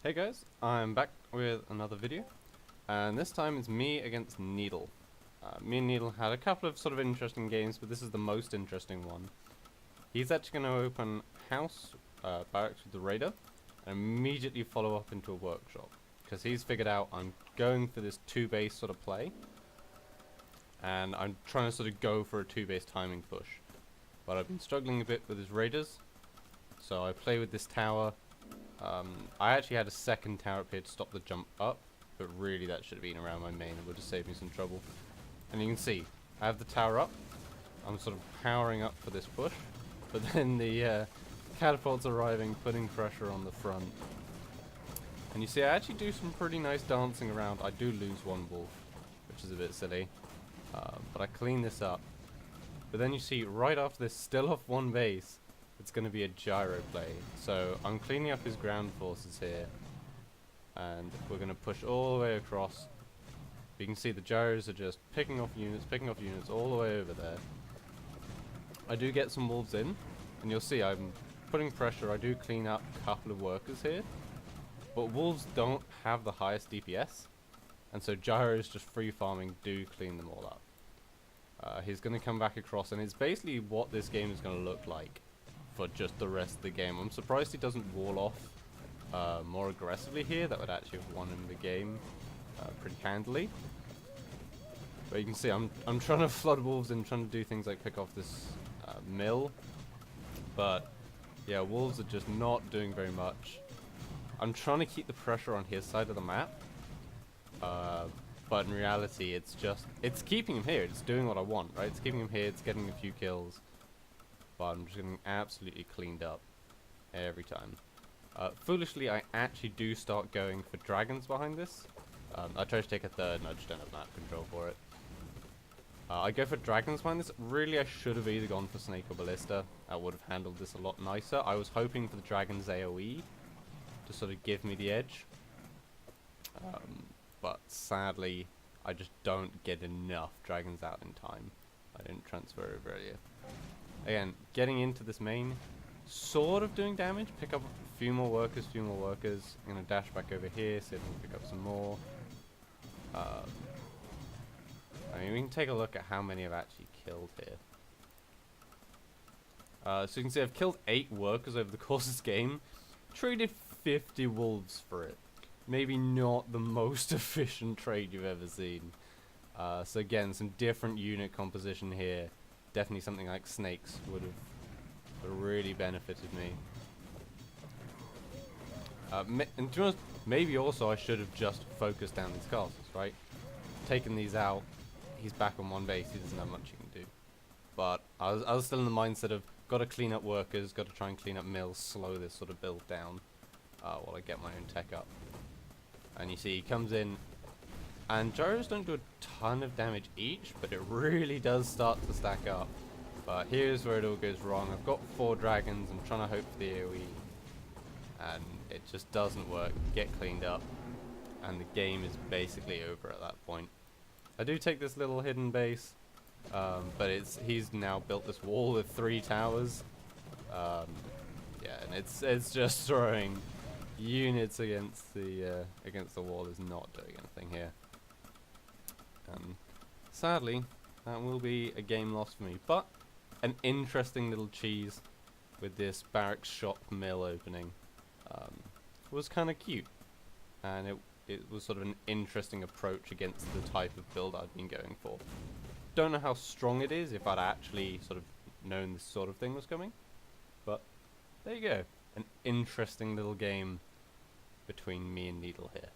Hey guys, I'm back with another video, and this time it's me against Needle. Me and Needle had a couple of sort of interesting games, but this is the most interesting one. He's actually going to open house, barracks with the raider, and immediately follow up into a workshop, because he's figured out I'm going for this two-base sort of play, and I'm trying to sort of go for a two-base timing push. But I've been struggling a bit with his raiders, so I play with this tower. I actually had a second tower up here to stop the jump up, but really that should have been around my main and would have saved me some trouble. And you can see, I have the tower up, I'm sort of powering up for this push, but then the catapult's arriving, putting pressure on the front. And you see I actually do some pretty nice dancing around. I do lose one wolf, which is a bit silly, but I clean this up. But then you see, right after this, still off one base, it's going to be a gyro play. So I'm cleaning up his ground forces here, and we're going to push all the way across. You can see the gyros are just picking off units all the way over there. I do get some wolves in, and you'll see I'm putting pressure. I do clean up a couple of workers here, but wolves don't have the highest DPS, and so gyros just free farming do clean them all up. He's going to come back across, and it's basically what this game is going to look like for just the rest of the game. I'm surprised he doesn't wall off more aggressively here. That would actually have won him the game pretty handily. But you can see I'm trying to flood wolves and trying to do things like pick off this mill. But yeah, wolves are just not doing very much. I'm trying to keep the pressure on his side of the map. But in reality, it's keeping him here. It's doing what I want, right? It's keeping him here. It's getting a few kills. But I'm just getting absolutely cleaned up every time. Foolishly, I actually do start going for dragons behind this. I try to take a third, and I just don't have map control for it. I go for dragons behind this. Really, I should have either gone for snake or ballista. I would have handled this a lot nicer. I was hoping for the dragon's AoE to sort of give me the edge. But sadly, I just don't get enough dragons out in time. I didn't transfer over earlier. Again, getting into this main, sort of doing damage. Pick up a few more workers, I'm going to dash back over here, see if I can pick up some more. I mean, we can take a look at how many I've actually killed here. So you can see I've killed 8 workers over the course of this game. Traded 50 wolves for it. Maybe not the most efficient trade you've ever seen. So again, some different unit composition here. Definitely something like snakes would have really benefited me. And to be honest, maybe also I should have just focused down these castles, right? Taken these out, he's back on one base, he doesn't have much he can do. But I was still in the mindset of, got to clean up workers, got to try and clean up mills, slow this sort of build down while I get my own tech up. And you see he comes in, and gyros don't do a ton of damage each, but it really does start to stack up. But here's where it all goes wrong. I've got 4 dragons, I'm trying to hope for the AoE, and it just doesn't work. Get cleaned up, and the game is basically over at that point. I do take this little hidden base, but he's now built this wall with 3 towers. Yeah, and it's just throwing units against the wall is not doing anything here. Sadly, that will be a game lost for me, but an interesting little cheese with this barracks shop mill opening was kind of cute, and it was sort of an interesting approach against the type of build I've been going for. Don't know how strong it is if I'd actually sort of known this sort of thing was coming, but there you go, an interesting little game between me and Needle here.